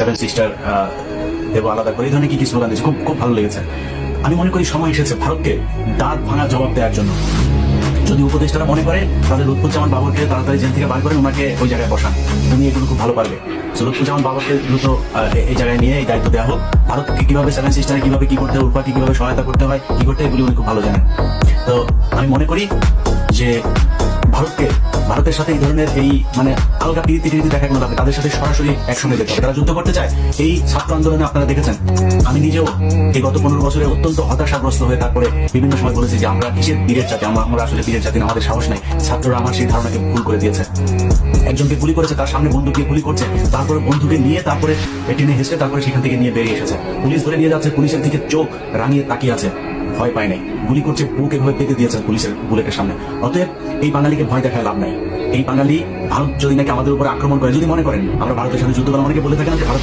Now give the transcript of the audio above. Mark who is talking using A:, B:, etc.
A: Seven sister দেবো আলাদা করে, এই ধরনের কি কি স্লোগান দিয়েছে, খুব খুব ভালো লেগেছে। আমি মনে করি সময় এসেছে ভারতকে দাঁত ভাঙা জবাব দেওয়ার জন্য। যদি উপদেষ্টারা মনে করে তাহলে লুৎফুজ্জামান বাবরকে তাড়াতাড়ি জেল থেকে বার করেন, ওনাকে ওই জায়গায় বসান, উনি এগুলো খুব ভালো পারবে। লুৎফুজ্জামান বাবরকে দ্রুত এই জায়গায় নিয়ে এই দায়িত্ব দেওয়া হোক। ভারতকে কিভাবে সেভেন সিস্টারে কিভাবে কি করতে হয়, উর্ফাকে কিভাবে সহায়তা করতে হয়, কি করতে হয়, এগুলি উনি খুব ভালো জানেন। তো আমি মনে করি যে ভারতের সাথে এই ধরনের এই মানে আলগা পিড়িতি দেখা গেল, তাদের সাথে সরাসরি একসঙ্গে যেতে হবে। তারা যুদ্ধ করতে চায়। এই ছাত্র আন্দোলনে আপনারা দেখেছেন, আমি নিজেও এই গত 15 বছরে অত্যন্ত হতাশাগ্রস্ত হয়ে তারপরে বিভিন্ন সময় বলেছি যে আমরা কিসের বীরের জাতি, আমরা আসলে বীরের জাতি না, আমাদের সাহস নাই। ছাত্ররা আমার সেই ধারণাকে ভুল করে দিয়েছে। একজনকে গুলি করেছে, তার সামনে বন্দুক দিয়ে গুলি করছে, তারপরে বন্ধুকে নিয়ে তারপরে টেনে হেসে তারপরে সেখান থেকে নিয়ে বেরিয়ে এসেছে। পুলিশ ধরে নিয়ে যাচ্ছে, পুলিশের দিকে চোখ রাঙিয়ে তাকিয়ে আছে, ভয় পায় নাই, গুলি করছে, বুক এভাবে পেতে দিয়েছে পুলিশের বুলেটের সামনে। অতএব এই বাঙালিকে ভয় দেখায় লাভ নাই। এই বাঙালি ভারত যদি নাকি আমাদের উপর আক্রমণ করে, যদি মনে করেন আমরা ভারতের সাথে যুদ্ধ করা, অনেকে বলে থাকেন যে ভারতের